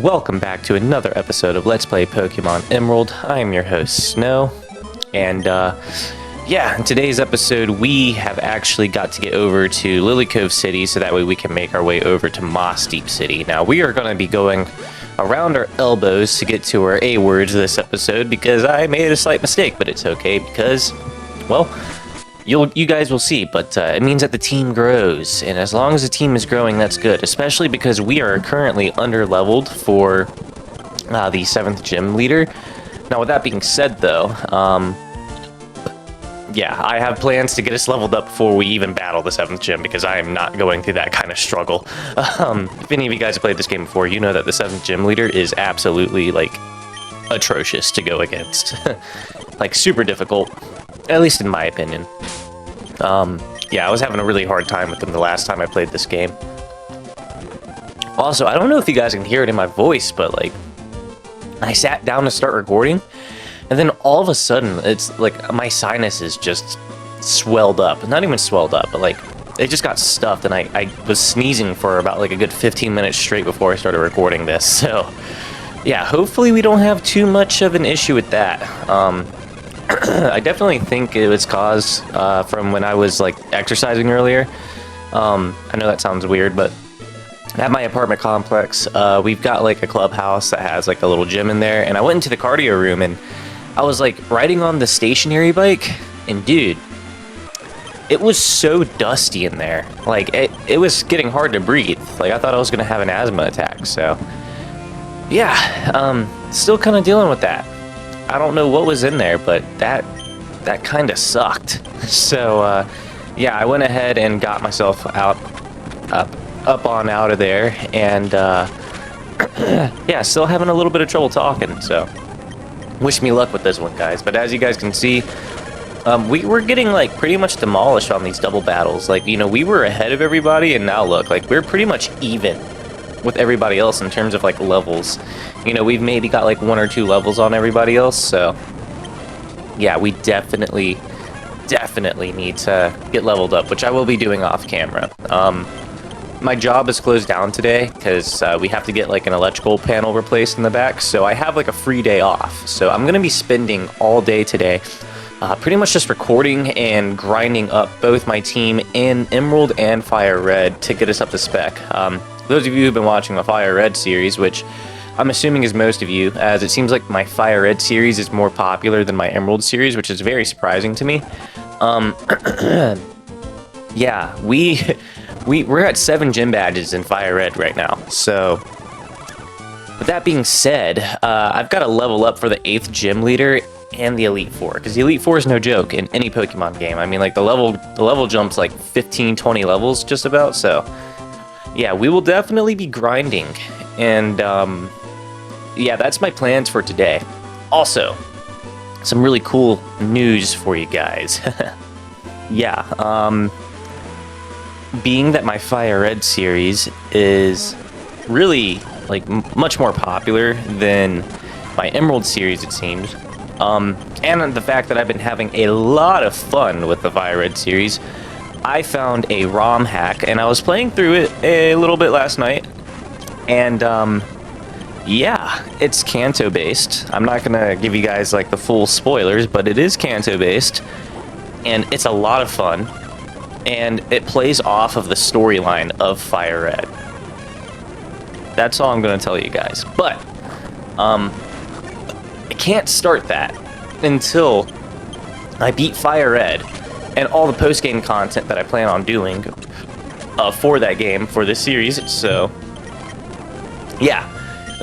Welcome back to another episode of Let's Play Pokémon Emerald. I am your host, Snow, and yeah, in today's episode we have actually got to get over to Lilycove City so that way we can make our way over to Moss Deep City. Now, we are going to be going around our elbows to get to our A words this episode because I made a slight mistake, but it's okay because, well, you guys will see, but it means that the team grows, and as long as the team is growing, that's good, especially because we are currently under-leveled for the 7th gym leader. Now, with that being said, though, yeah, I have plans to get us leveled up before we even battle the 7th gym, because I am not going through that kind of struggle. If any of you guys have played this game before, you know that the 7th gym leader is absolutely, like, atrocious to go against. Like, super difficult, at least in my opinion. Yeah, I was having a really hard time with him the last time I played this game. Also, I don't know if you guys can hear it in my voice, but, like, I sat down to start recording, and then all of a sudden, it's like my sinuses just swelled up. Not even swelled up, but like it just got stuffed, and I was sneezing for about like a good 15 minutes straight before I started recording this. So yeah, hopefully we don't have too much of an issue with that. I definitely think it was caused from when I was like exercising earlier. I know that sounds weird, but at my apartment complex, we've got like a clubhouse that has like a little gym in there, and I went into the cardio room and I was like riding on the stationary bike, and dude, it was so dusty in there. Like it was getting hard to breathe. Like I thought I was gonna have an asthma attack. So yeah, still kind of dealing with that. I don't know what was in there, but that kind of sucked. So yeah, I went ahead and got myself up on out of there, and yeah, still having a little bit of trouble talking, so wish me luck with this one, guys. But as you guys can see, we were getting like pretty much demolished on these double battles. Like, you know, we were ahead of everybody, and now look, like we're pretty much even with everybody else in terms of like levels. You know, we've maybe got like 1 or 2 levels on everybody else, so yeah, we definitely need to get leveled up, which I will be doing off camera. My job is closed down today because we have to get like an electrical panel replaced in the back, so I have like a free day off. So I'm going to be spending all day today pretty much just recording and grinding up both my team in Emerald and Fire Red to get us up to spec. Those of you who've been watching the Fire Red series, which I'm assuming is most of you, as it seems like my Fire Red series is more popular than my Emerald series, which is very surprising to me. Yeah, we're at 7 gym badges in Fire Red right now, so with that being said, I've got to level up for the 8th gym leader and the Elite Four, because the Elite Four is no joke in any Pokemon game. I mean, like the level jumps like 15-20 levels just about, so yeah, we will definitely be grinding, and yeah, that's my plans for today. Also, some really cool news for you guys. Yeah, being that my Fire Red series is really like much more popular than my Emerald series, it seems, and the fact that I've been having a lot of fun with the Fire Red series, I found a ROM hack, and I was playing through it a little bit last night, and yeah, it's Kanto based. I'm not gonna give you guys like the full spoilers, but it is Kanto based, and it's a lot of fun. And it plays off of the storyline of Fire Red. That's all I'm going to tell you guys. But, I can't start that until I beat Fire Red and all the post-game content that I plan on doing for that game, for this series. So, yeah,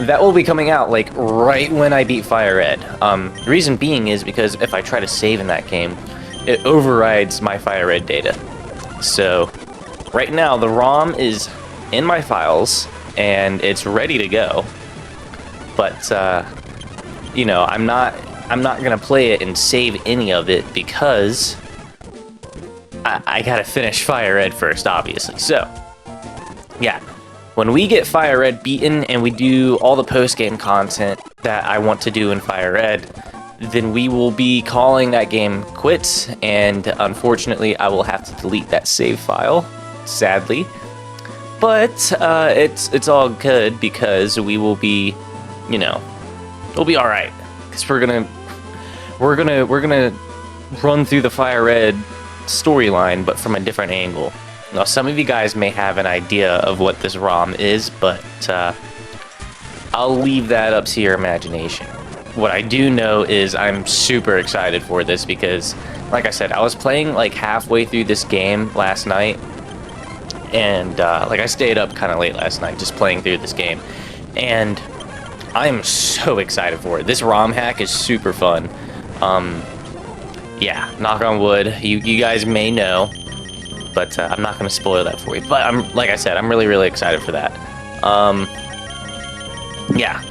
that will be coming out, like, right when I beat Fire Red. The reason being is because if I try to save in that game, it overrides my Fire Red data. So, right now, the ROM is in my files, and it's ready to go. But, you know, I'm not gonna play it and save any of it because I gotta finish Fire Red first, obviously. So, yeah, when we get Fire Red beaten and we do all the post-game content that I want to do in Fire Red, then we will be calling that game quits, and unfortunately I will have to delete that save file, sadly. But it's all good because we will be, you know, we'll be all right. Because we're gonna run through the Fire Red storyline, but from a different angle. Now, some of you guys may have an idea of what this ROM is, but I'll leave that up to your imagination. What I do know is I'm super excited for this because, like I said, I was playing like halfway through this game last night. And like I stayed up kind of late last night just playing through this game, and I'm so excited for it. This ROM hack is super fun. Yeah, knock on wood. You guys may know, but I'm not going to spoil that for you. But like I said, I'm really excited for that. Yeah.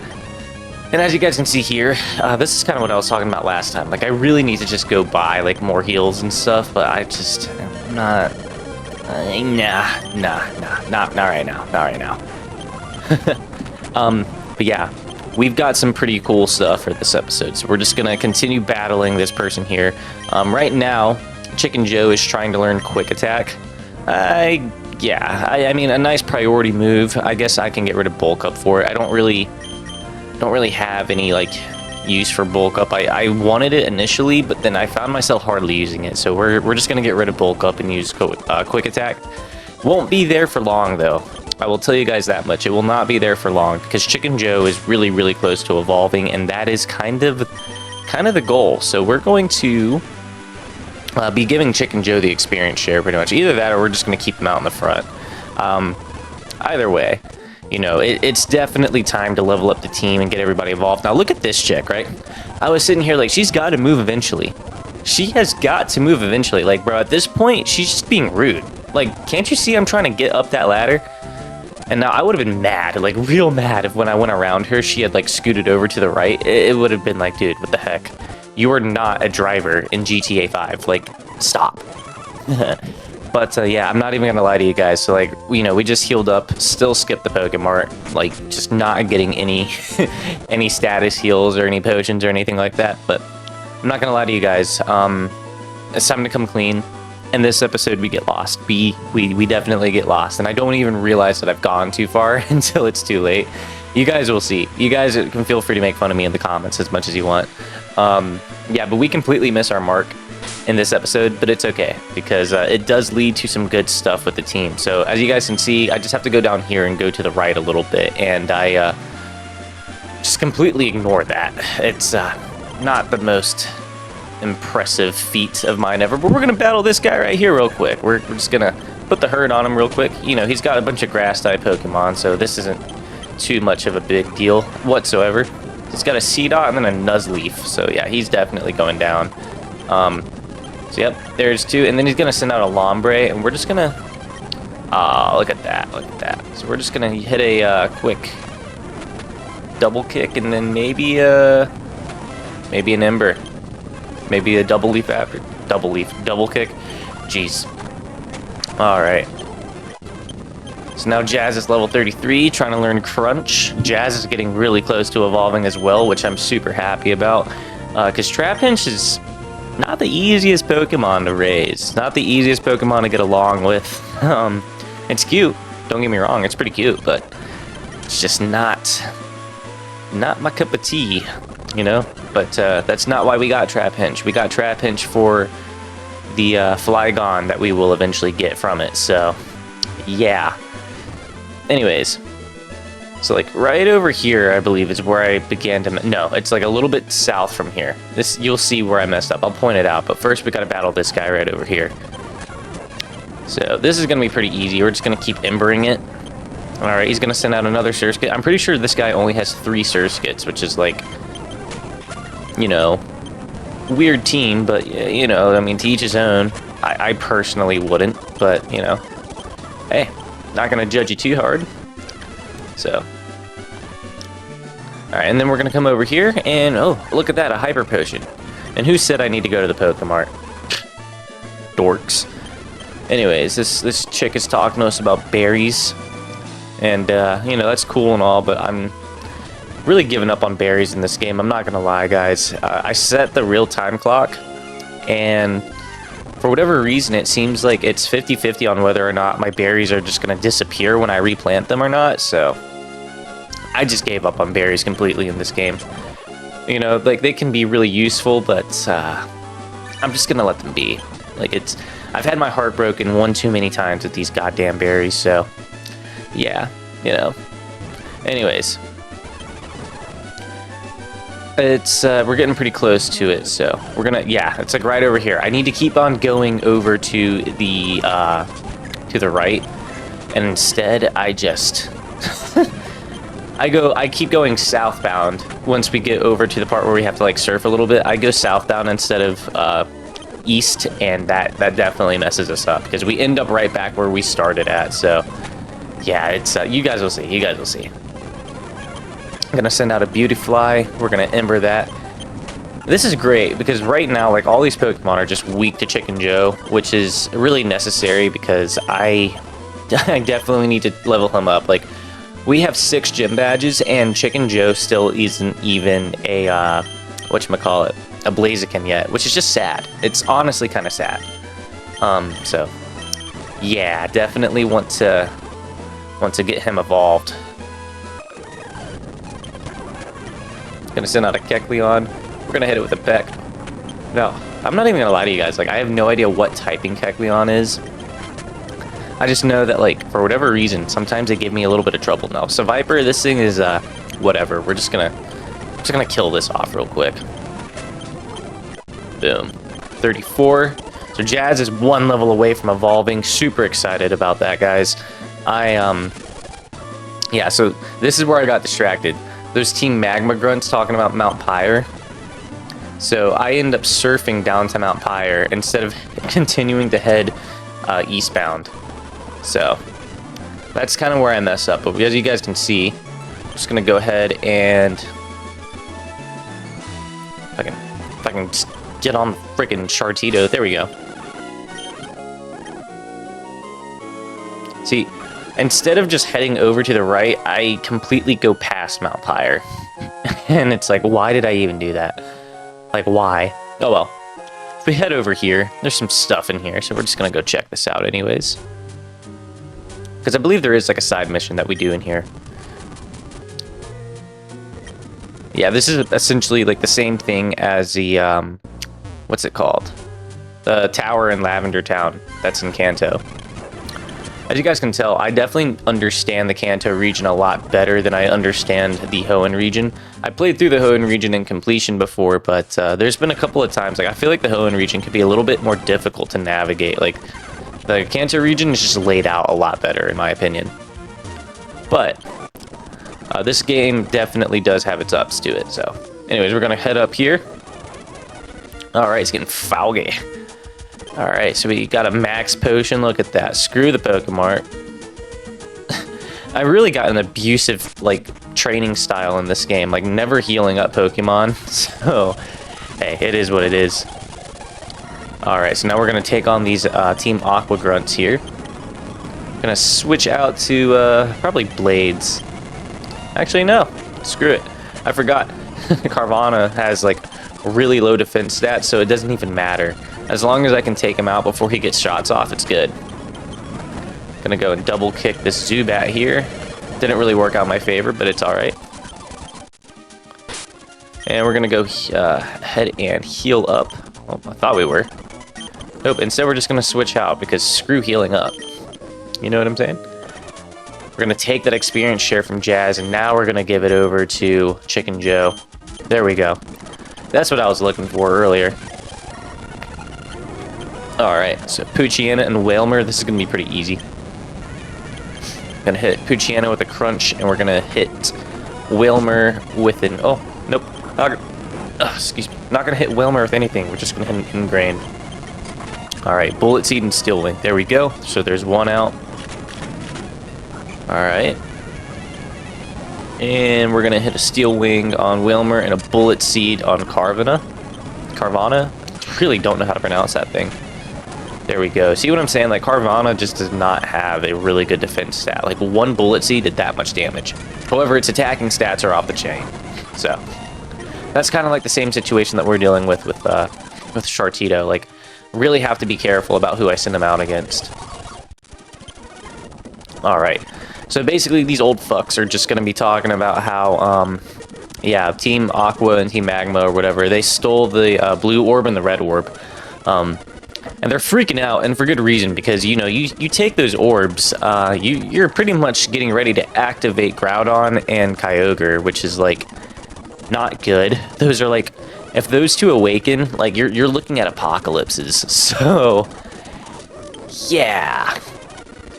And as you guys can see here, this is kind of what I was talking about last time. Like, I really need to just go buy like more heals and stuff, but I just am not. Not right now. But yeah, we've got some pretty cool stuff for this episode, so we're just gonna continue battling this person here. Right now, Chicken Joe is trying to learn Quick Attack. I mean, a nice priority move. I guess I can get rid of Bulk Up for it. I don't really have any like use for Bulk Up. I wanted it initially, but then I found myself hardly using it, so we're just gonna get rid of Bulk Up and use Quick Attack. Won't be there for long though. I will tell you guys that much. It will not be there for long because Chicken Joe is really close to evolving, and that is kind of the goal. So we're going to be giving Chicken Joe the experience share pretty much. Either that or we're just gonna keep him out in the front. Either way, you know, it's definitely time to level up the team and get everybody involved. Now look at this chick, right? I was sitting here like, she's got to move eventually. She has got to move eventually. Like, bro, at this point, she's just being rude. Like, can't you see I'm trying to get up that ladder? And now I would have been mad, like real mad, if when I went around her, she had like scooted over to the right. It would have been like, dude, what the heck? You are not a driver in GTA 5. Like, stop. But yeah, I'm not even gonna lie to you guys. So like, you know, we just healed up, still skipped the Pokemart, like just not getting any any status heals or any potions or anything like that. But I'm not gonna lie to you guys. It's time to come clean. In this episode, we get lost. We definitely get lost, and I don't even realize that I've gone too far until it's too late. You guys will see. You guys can feel free to make fun of me in the comments as much as you want. Yeah, but we completely miss our mark in this episode, but it's okay because it does lead to some good stuff with the team. So as you guys can see, I just have to go down here and go to the right a little bit, and I just completely ignore that. It's not the most impressive feat of mine ever, but we're gonna battle this guy right here real quick. We're just gonna put the herd on him real quick. You know, he's got a bunch of grass type Pokemon, so this isn't too much of a big deal whatsoever. He's got a Seedot and then a Nuzleaf, so yeah, he's definitely going down. So yep, there's two, and then he's gonna send out a Lombre, and we're just gonna look at that. So we're just gonna hit a quick double kick, and then maybe an Ember, maybe a double kick. Jeez. All right. So now Jazz is level 33, trying to learn Crunch. Jazz is getting really close to evolving as well, which I'm super happy about, because Trapinch is not the easiest Pokemon to raise, not the easiest Pokemon to get along with. It's cute, don't get me wrong, it's pretty cute, but it's just not my cup of tea, you know? But that's not why we got Trapinch. We got Trapinch for the Flygon that we will eventually get from it, so yeah. Anyways, so like right over here, I believe is where I began to, no, it's like a little bit south from here. This, you'll see where I messed up. I'll point it out, but first we gotta battle this guy right over here. So this is gonna be pretty easy. We're just gonna keep embering it. All right, he's gonna send out another Surskit. I'm pretty sure this guy only has 3 Surskits, which is like, you know, weird team, but you know, I mean, to each his own. I personally wouldn't, but you know, hey, not gonna judge you too hard. So, all right, and then we're gonna come over here, and oh, look at that, a Hyper Potion. And who said I need to go to the Pokemart? Dorks. Anyways, this chick is talking to us about berries, and you know, that's cool and all, but I'm really giving up on berries in this game. I'm not gonna lie, guys. I set the real time clock, and For whatever reason, it seems like it's 50-50 on whether or not my berries are just going to disappear when I replant them or not, so I just gave up on berries completely in this game. You know, like, they can be really useful, but I'm just going to let them be. Like, I've had my heart broken one too many times with these goddamn berries, so yeah, you know. Anyways, we're getting pretty close to it, so we're gonna, yeah, it's like right over here. I need to keep on going over to the right, and instead I just I keep going southbound. Once we get over to the part where we have to like surf a little bit, I go southbound instead of east, and that definitely messes us up because we end up right back where we started at. So yeah, it's you guys will see. You guys will see. I'm gonna send out a beauty fly. We're gonna ember that. This is great because right now, like, all these Pokemon are just weak to Chicken Joe, which is really necessary because I definitely need to level him up. Like, we have 6 gym badges, and Chicken Joe still isn't even a whatchamacallit, a Blaziken yet, which is just sad. It's honestly kind of sad. So yeah, definitely want to get him evolved. Gonna send out a Kecleon. We're gonna hit it with a Peck. No, I'm not even gonna lie to you guys. Like, I have no idea what typing Kecleon is. I just know that, like, for whatever reason, sometimes they give me a little bit of trouble. No, so Viper, this thing is whatever. We're just gonna kill this off real quick. Boom. 34. So Jazz is 1 level away from evolving. Super excited about that, guys. Yeah. So this is where I got distracted. There's Team Magma Grunts talking about Mount Pyre. So I end up surfing down to Mount Pyre instead of continuing to head eastbound. So that's kind of where I mess up. But as you guys can see, I'm just going to go ahead and if I can just get on the freaking Chartito. There we go. See, instead of just heading over to the right, I completely go past Mount Pyre. And it's like, why did I even do that? Like, why? Oh well. If we head over here, there's some stuff in here, so we're just gonna go check this out anyways. Because I believe there is like a side mission that we do in here. Yeah, this is essentially like the same thing as the, what's it called? The tower in Lavender Town that's in Kanto. As you guys can tell, I definitely understand the Kanto region a lot better than I understand the Hoenn region. I played through the Hoenn region in completion before, but there's been a couple of times, like, I feel like the Hoenn region could be a little bit more difficult to navigate. Like, the Kanto region is just laid out a lot better, in my opinion. But this game definitely does have its ups to it, so. Anyways, we're gonna head up here. Alright, it's getting foggy. Alright, so we got a max potion. Look at that. Screw the Pokemart. I really got an abusive, like, training style in this game. Like, never healing up Pokemon. So, hey, it is what it is. Alright, so now we're going to take on these Team Aqua Grunts here. Gonna switch out to, probably Blades. Actually, no. Screw it. I forgot. Carvanha has, like, really low defense stats, so it doesn't even matter. As long as I can take him out before he gets shots off, it's good. Gonna go and double kick this Zubat here. Didn't really work out in my favor, but it's alright. And we're gonna go head and heal up. Well, I thought we were. Nope, instead we're just gonna switch out because screw healing up. You know what I'm saying? We're gonna take that experience share from Jazz, and now we're gonna give it over to Chicken Joe. There we go. That's what I was looking for earlier. Alright, so Poochyena and Wailmer, this is going to be pretty easy. Gonna hit Poochyena with a crunch, and we're gonna hit Wailmer with an... Oh, nope. Excuse me. Not gonna hit Wailmer with anything, we're just gonna hit an Ingrained. Alright, Bullet Seed and Steel Wing. There we go. So there's one out. Alright. And we're gonna hit a Steel Wing on Wailmer and a Bullet Seed on Carvanha. I really don't know how to pronounce that thing. There we go. See what I'm saying? Like, Carvanha just does not have a really good defense stat. Like, 1 Bullet Seed did that much damage. However, its attacking stats are off the chain. So, that's kind of like the same situation that we're dealing with Chartito. Like, really have to be careful about who I send them out against. Alright, so basically these old fucks are just going to be talking about how, yeah, Team Aqua and Team Magma or whatever, they stole the blue orb and the red orb. And they're freaking out, and for good reason, because, you know, you take those orbs, you're pretty much getting ready to activate Groudon and Kyogre, which is, like, not good. Those are, like, if those two awaken, like, you're looking at apocalypses. So, yeah.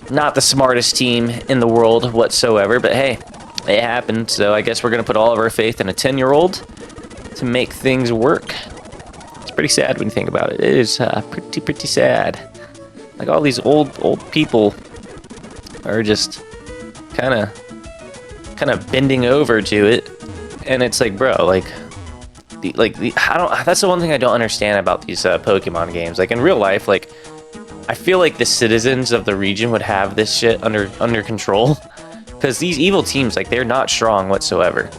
Not the smartest team in the world whatsoever, but hey, it happened, so I guess we're going to put all of our faith in a 10-year-old to make things work. Pretty sad when you think about it. It is pretty sad. Like, all these old people are just kind of bending over to it, and it's like, bro, that's the one thing I don't understand about these Pokemon games. Like, in real life, like, I feel like the citizens of the region would have this shit under control, because these evil teams, like, they're not strong whatsoever,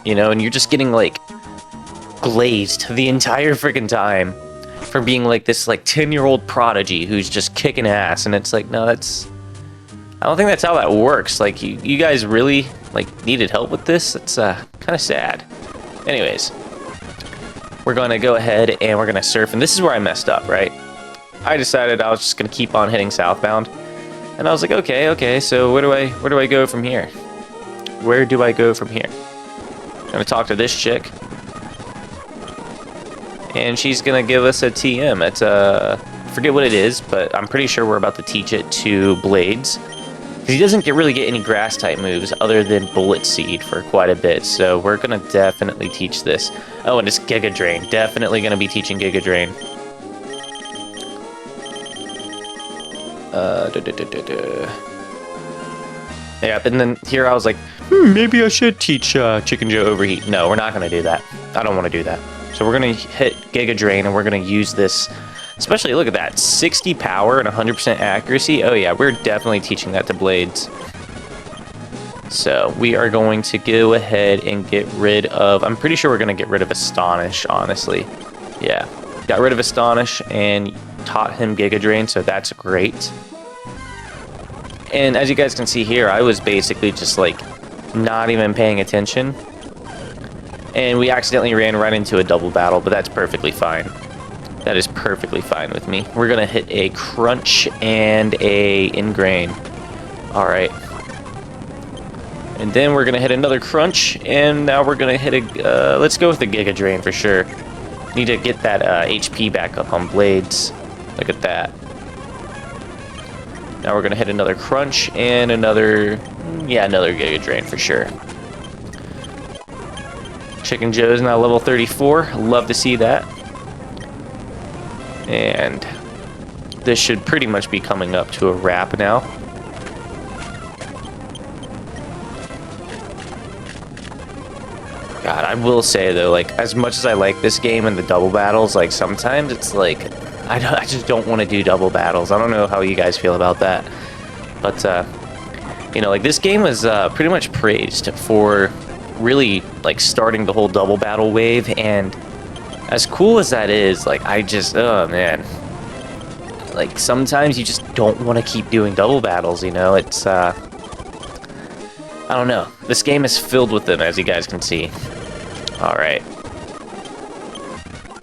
you know, and you're just getting, like, glazed the entire freaking time for being like this like 10-year-old prodigy who's just kicking ass, and it's like, no, I don't think that's how that works. Like, you guys really like needed help with this. It's kind of sad. Anyways, we're gonna go ahead and we're gonna surf, and this is where I messed up, right? I decided I was just gonna keep on heading southbound, and I was like, okay, so where do I go from here? Where do I go from here? I'm gonna talk to this chick, and she's gonna give us a TM. It's forget what it is, but I'm pretty sure we're about to teach it to Blades. He doesn't really get any grass type moves other than Bullet Seed for quite a bit, so we're gonna definitely teach this. Oh, and it's Giga Drain. Definitely gonna be teaching Giga Drain. Yeah, and then here I was like, maybe I should teach Chicken Joe Overheat. No, we're not gonna do that. I don't want to do that. So we're gonna hit Giga Drain, and we're gonna use this. Especially, look at that, 60 power and 100% accuracy. Oh yeah, we're definitely teaching that to Blades. So we are going to go ahead and get rid of, I'm pretty sure we're going to get rid of Astonish, honestly. Yeah, got rid of Astonish and taught him Giga Drain, so that's great. And as you guys can see here, I was basically just like not even paying attention. And we accidentally ran right into a double battle, but that's perfectly fine. That is perfectly fine with me. We're going to hit a Crunch and a Ingrain. Alright. And then we're going to hit another Crunch, and now we're going to hit a... let's go with the Giga Drain for sure. Need to get that HP back up on Blades. Look at that. Now we're going to hit another Crunch and another... yeah, another Giga Drain for sure. Chicken Joe's now level 34. Love to see that. And this should pretty much be coming up to a wrap now. God, I will say though, like, as much as I like this game and the double battles, like, sometimes it's like, I just don't want to do double battles. I don't know how you guys feel about that. But, you know, like, this game was pretty much praised for really, like, starting the whole double battle wave, and as cool as that is, like, I just, oh man. Like, sometimes you just don't want to keep doing double battles, you know? It's, I don't know. This game is filled with them, as you guys can see. Alright.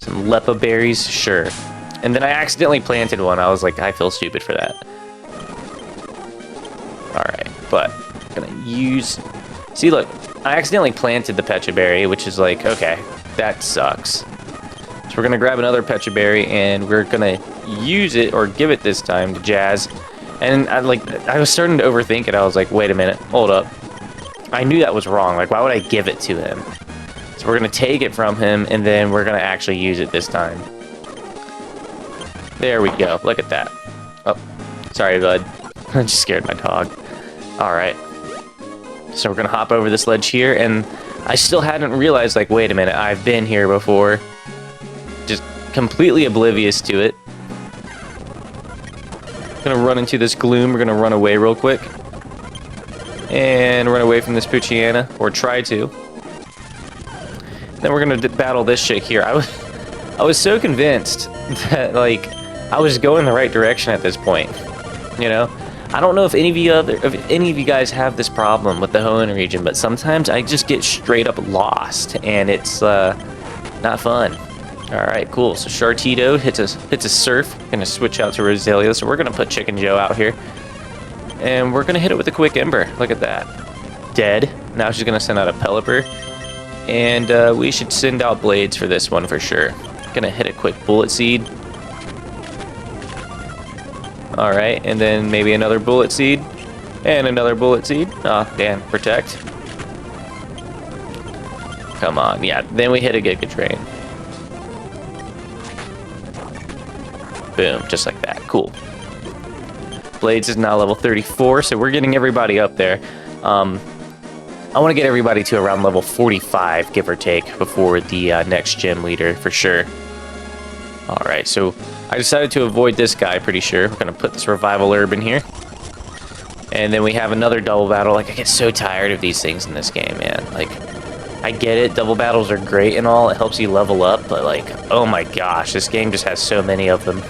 Some Lepa berries, sure. And then I accidentally planted one. I was like, I feel stupid for that. Alright, but I'm gonna use... See, look, I accidentally planted the Pecha Berry, which is like, okay, that sucks. So we're gonna grab another Pecha Berry, and we're gonna use it, or give it this time, to Jazz. And I was starting to overthink it. I was like, wait a minute, hold up. I knew that was wrong. Like, why would I give it to him? So we're gonna take it from him, and then we're gonna actually use it this time. There we go. Look at that. Oh, sorry, bud. I just scared my dog. Alright. So we're gonna hop over this ledge here, and I still hadn't realized, like, wait a minute, I've been here before. Just completely oblivious to it. Gonna run into this gloom. We're gonna run away real quick. And run away from this Poochyena, or try to. Then we're gonna battle this chick here. I was so convinced that, like, I was going the right direction at this point. You know, I don't know if any of you guys have this problem with the Hoenn region, but sometimes I just get straight up lost, and it's not fun. All right, cool. So Shartito hits a Surf. Gonna switch out to Roselia. So we're gonna put Chicken Joe out here, and we're gonna hit it with a quick Ember. Look at that. Dead. Now she's gonna send out a Pelipper, and we should send out Blades for this one for sure. Gonna hit a quick Bullet Seed. All right, and then maybe another Bullet Seed, and another Bullet Seed. Oh, damn, Protect. Come on, yeah, then we hit a Giga Drain. Boom, just like that, cool. Blades is now level 34, so we're getting everybody up there. I want to get everybody to around level 45, give or take, before the next gym leader, for sure. All right, so I decided to avoid this guy, pretty sure. We're going to put this Revival Herb in here. And then we have another double battle. Like, I get so tired of these things in this game, man. Like, I get it. Double battles are great and all. It helps you level up. But, like, oh my gosh, this game just has so many of them.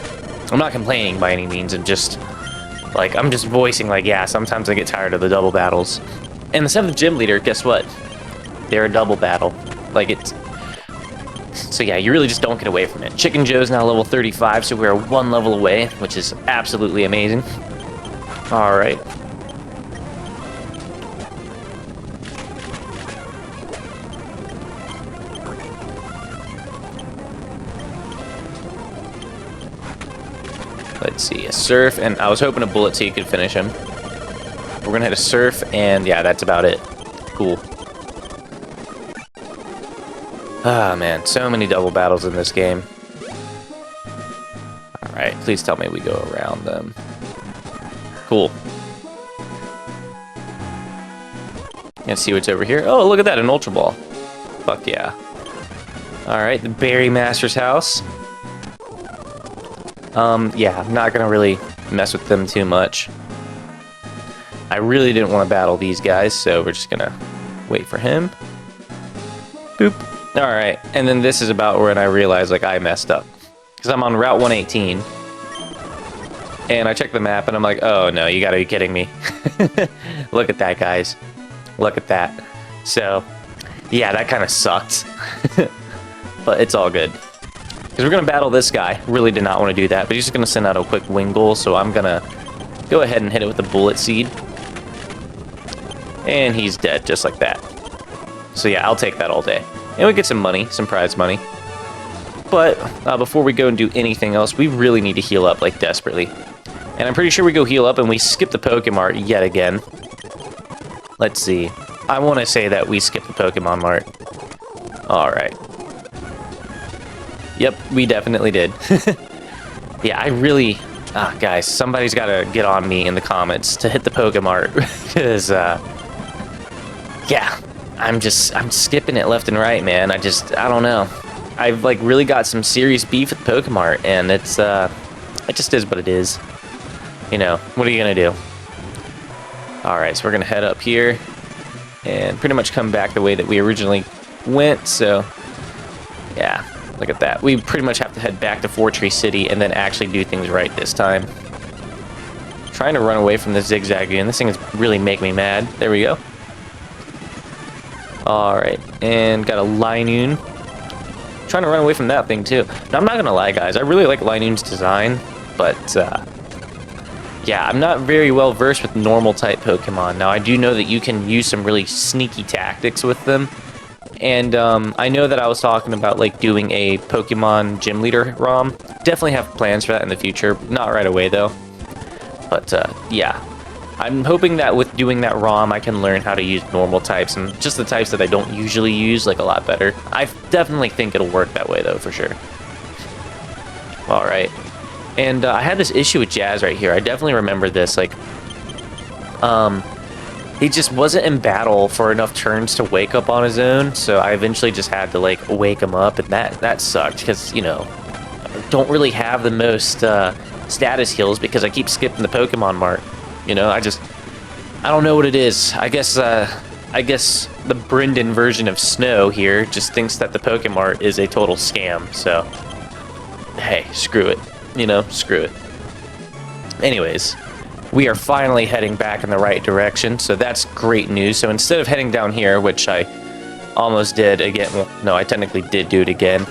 I'm not complaining by any means. I'm just voicing, like, yeah, sometimes I get tired of the double battles. And the 7th gym leader, guess what? They're a double battle. Like, it's... So yeah, you really just don't get away from it. Chicken Joe's now level 35, so we're 1 level away, which is absolutely amazing. Alright. Let's see, a Surf, and I was hoping a Bullet Seed could finish him. We're gonna hit a Surf, and yeah, that's about it. Cool. Ah, man, so many double battles in this game. Alright, please tell me we go around them. Cool. Let's see what's over here. Oh, look at that, an Ultra Ball. Fuck yeah. Alright, the Berry Master's house. Yeah, I'm not gonna really mess with them too much. I really didn't want to battle these guys, so we're just gonna wait for him. Boop. Alright, and then this is about when I realized, like, I messed up. Because I'm on Route 118. And I check the map, and I'm like, oh, no, you gotta be kidding me. Look at that, guys. Look at that. So, yeah, that kind of sucked. But it's all good. Because we're going to battle this guy. Really did not want to do that, but he's just going to send out a quick Wingull, so I'm going to go ahead and hit it with the Bullet Seed. And he's dead, just like that. So yeah, I'll take that all day. And we get some money, some prize money. But before we go and do anything else, we really need to heal up, like, desperately. And I'm pretty sure we go heal up and we skip the Pokemon yet again. Let's see. I want to say that we skipped the Pokemon Mart. Alright. Yep, we definitely did. Yeah, I really... Ah, guys, somebody's got to get on me in the comments to hit the Pokemon. Because, yeah, I'm skipping it left and right, man. I don't know. I've, like, really got some serious beef with Pokemon, and it just is what it is. You know, what are you gonna do? Alright, so we're gonna head up here, and pretty much come back the way that we originally went, so, yeah, look at that. We pretty much have to head back to Fortree City, and then actually do things right this time. Trying to run away from this Zigzag again. This thing is really making me mad. There we go. Alright, and got a Linoon. Trying to run away from that thing too. Now, I'm not gonna lie, guys, I really like Linoon's design, but yeah, I'm not very well versed with normal type Pokemon. Now, I do know that you can use some really sneaky tactics with them, and I know that I was talking about, like, doing a Pokemon Gym Leader ROM. Definitely have plans for that in the future, not right away though. But yeah, I'm hoping that with doing that ROM, I can learn how to use normal types and just the types that I don't usually use, like, a lot better. I definitely think it'll work that way, though, for sure. Alright. And I had this issue with Jazz right here. I definitely remember this, like, he just wasn't in battle for enough turns to wake up on his own, so I eventually just had to, like, wake him up, and that sucked, because, you know, I don't really have the most status heals because I keep skipping the Pokemon Mart. You know, I don't know what it is. I guess the Brendan version of Snow here just thinks that the Pokemon is a total scam, so, hey, screw it. you know, screw it. Anyways, we are finally heading back in the right direction, so that's great news. So instead of heading down here, which I almost did again, well, no, I technically did do it again.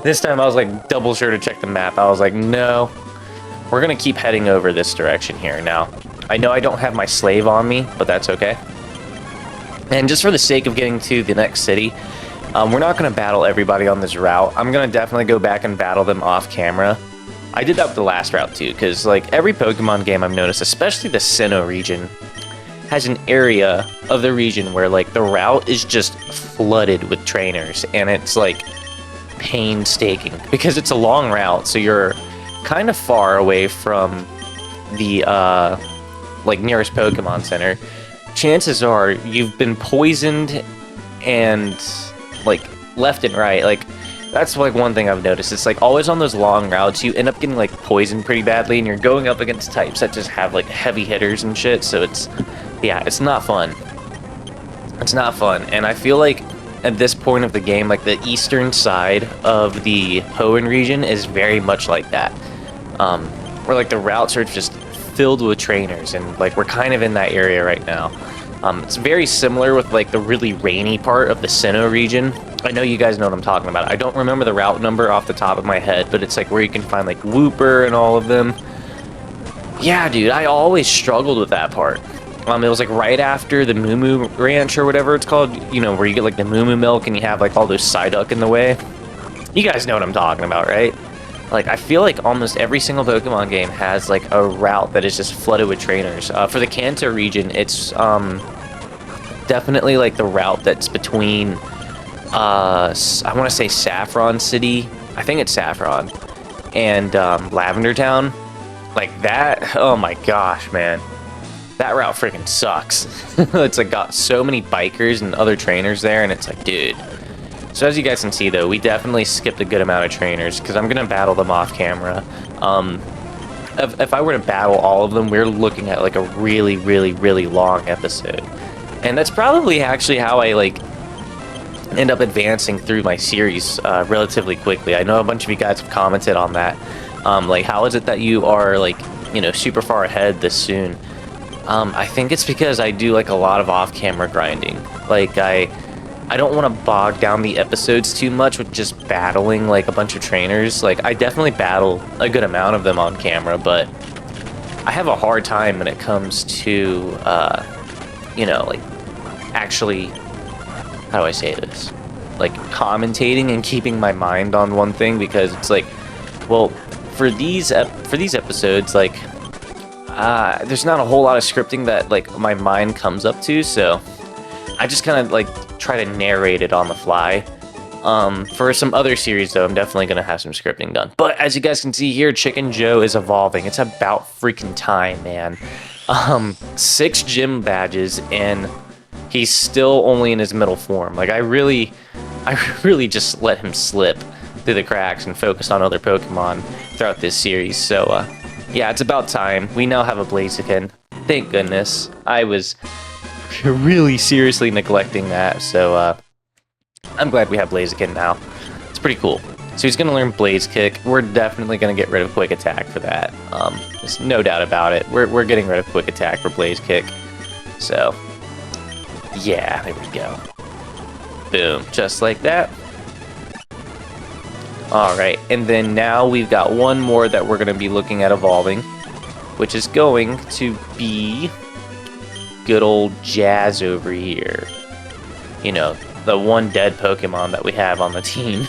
This time I was like double sure to check the map. I was like, no, we're gonna keep heading over this direction here. Now, I know I don't have my slave on me, but that's okay. And just for the sake of getting to the next city, we're not gonna battle everybody on this route. I'm gonna definitely go back and battle them off camera. I did that with the last route too, because like every Pokemon game I've noticed, especially the Sinnoh region, has an area of the region where like the route is just flooded with trainers, and it's like painstaking because it's a long route, so you're kind of far away from the like nearest Pokemon Center. Chances are you've been poisoned and like left and right. Like that's like one thing I've noticed. It's like always on those long routes you end up getting like poisoned pretty badly, and you're going up against types that just have like heavy hitters and shit, so it's, yeah, it's not fun. It's not fun. And I feel like at this point of the game, like the eastern side of the Hoenn region is very much like that, where like the routes are just filled with trainers, and like we're kind of in that area right now. It's very similar with like the really rainy part of the Sinnoh region. I know you guys know what I'm talking about. I don't remember the route number off the top of my head, but it's like where you can find like Wooper and all of them. Yeah, dude, I always struggled with that part. It was like right after the Moo Moo Ranch or whatever it's called, you know, where you get like the Moo Moo milk and you have like all those Psyduck in the way. You guys know what I'm talking about, right? Like, I feel like almost every single Pokemon game has like a route that is just flooded with trainers. For the Kanto region, it's definitely like the route that's between, I want to say Saffron City, I think it's Saffron, and Lavender Town. Like that, oh my gosh, man. That route freaking sucks. It's like got so many bikers and other trainers there, and it's like, dude. So as you guys can see, though, we definitely skipped a good amount of trainers, because I'm going to battle them off camera. If I were to battle all of them, we're looking at like a really, really, really long episode. And that's probably actually how I like end up advancing through my series relatively quickly. I know a bunch of you guys have commented on that. Like, how is it that you are like, you know, super far ahead this soon? I think it's because I do like a lot of off-camera grinding. Like I don't want to bog down the episodes too much with just battling like a bunch of trainers. Like I definitely battle a good amount of them on camera, but I have a hard time when it comes to you know, like actually, how do I say this? Like commentating and keeping my mind on one thing, because it's like, well, for these episodes, like there's not a whole lot of scripting that like my mind comes up to, so I just kind of like try to narrate it on the fly. For some other series though, I'm definitely gonna have some scripting done. But as you guys can see here, Chicken Joe is evolving. It's about freaking time, man. 6 gym badges and he's still only in his middle form. Like I really just let him slip through the cracks and focus on other Pokemon throughout this series. So yeah, it's about time. We now have a Blaziken. Thank goodness. I was really seriously neglecting that, so I'm glad we have Blaziken now. It's pretty cool. So he's going to learn Blaze Kick. We're definitely going to get rid of Quick Attack for that. There's no doubt about it. We're getting rid of Quick Attack for Blaze Kick. So, yeah, there we go. Boom. Just like that. Alright, and then now we've got one more that we're going to be looking at evolving, which is going to be good old Jazz over here. You know, the one dead Pokemon that we have on the team.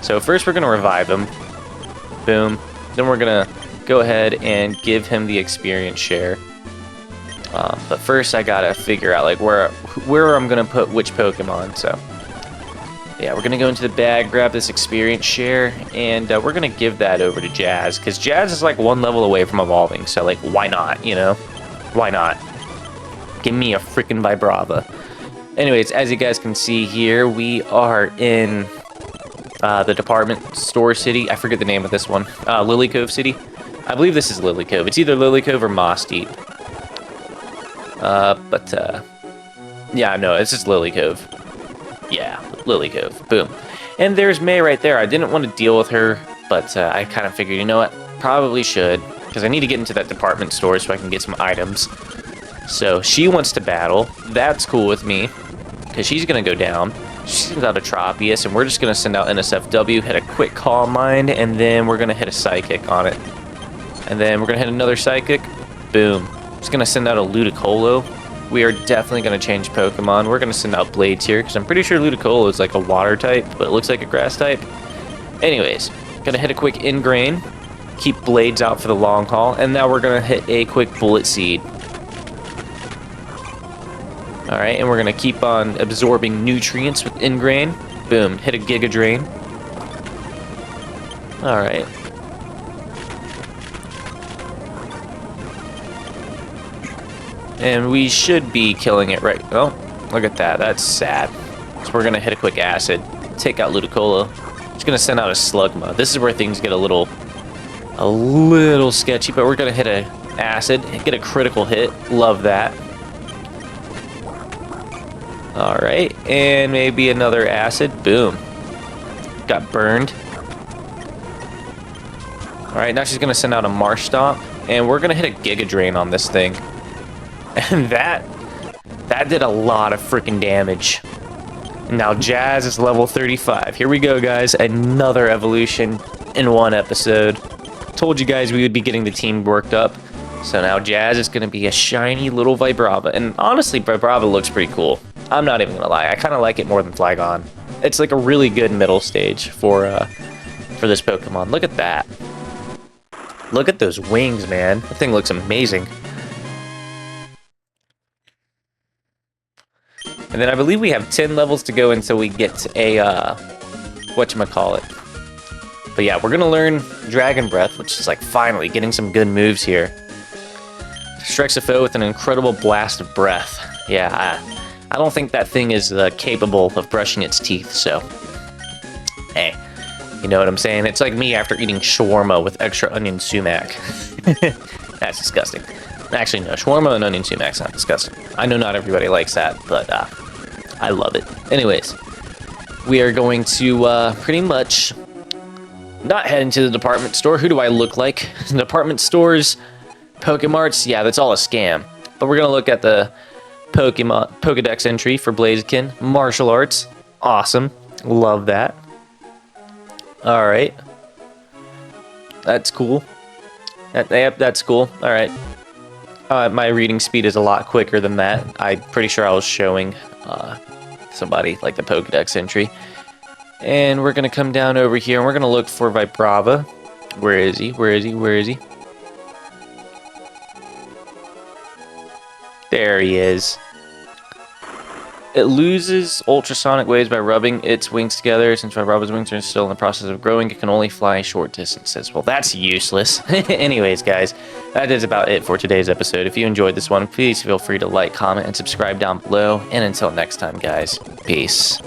So first we're going to revive him. Boom. Then we're going to go ahead and give him the experience share. But first I got to figure out like where I'm going to put which Pokemon, so yeah, we're going to go into the bag, grab this experience share, and we're going to give that over to Jazz, because Jazz is like one level away from evolving, so like, why not, you know? Why not? Give me a freaking Vibrava. Anyways, as you guys can see here, we are in the department store city. I forget the name of this one. Lilycove City. I believe this is Lilycove. It's either Lilycove or Moss Deep. Yeah, no, this is Lilycove. Yeah, Lilycove. Boom. And there's May right there. I didn't want to deal with her but I kind of figured, you know what, probably should, because I need to get into that department store so I can get some items. So she wants to battle. That's cool with me, because she's going to go down. She sends out a Tropius, and we're just going to send out NSFW, hit a quick Calm Mind, and then we're going to hit a Psychic on it. And then we're going to hit another Psychic. Boom. Just going to send out a Ludicolo. We are definitely going to change Pokemon. We're going to send out Blades here, because I'm pretty sure Ludicolo is like a water type, but it looks like a grass type. Anyways, going to hit a quick Ingrain, keep Blades out for the long haul, and now we're going to hit a quick Bullet Seed. Alright, and we're going to keep on absorbing nutrients with Ingrain. Boom, hit a Giga Drain. Alright. And we should be killing it right... Oh, look at that. That's sad. So we're going to hit a quick Acid. Take out Ludicolo. Just going to send out a Slugma. This is where things get a little sketchy, but we're going to hit a Acid. Get a critical hit. Love that. Alright, and maybe another Acid. Boom. Got burned. Alright, now she's going to send out a Marsh Stomp, and we're going to hit a Giga Drain on this thing. And that did a lot of freaking damage. Now Jazz is level 35. Here we go, guys. Another evolution in one episode. Told you guys we would be getting the team worked up. So now Jazz is going to be a shiny little Vibrava. And honestly, Vibrava looks pretty cool. I'm not even going to lie. I kind of like it more than Flygon. It's like a really good middle stage for this Pokemon. Look at that. Look at those wings, man. That thing looks amazing. And then I believe we have 10 levels to go until we get a, whatchamacallit. But yeah, we're going to learn Dragon Breath, which is like finally getting some good moves here. Strikes a foe with an incredible blast of breath. Yeah, I don't think that thing is capable of brushing its teeth, so... Hey, you know what I'm saying? It's like me after eating shawarma with extra onion sumac. That's disgusting. Actually, no, shawarma and onion sumac's not disgusting. I know not everybody likes that, but I love it. Anyways, we are going to pretty much not head into the department store. Who do I look like? Department stores, Pokemarts, yeah, that's all a scam. But we're going to look at the Pokedex entry for Blaziken. Martial Arts, awesome. Love that. Alright. That's cool. Yep, that's cool. Alright. My reading speed is a lot quicker than that. I'm pretty sure I was showing somebody like the Pokedex entry. And we're going to come down over here and we're going to look for Vibrava. Where is he? Where is he? Where is he? There he is. It loses ultrasonic waves by rubbing its wings together. Since Vibrava's wings are still in the process of growing, it can only fly short distances. Well, that's useless. Anyways, guys, that is about it for today's episode. If you enjoyed this one, please feel free to like, comment, and subscribe down below. And until next time, guys, peace.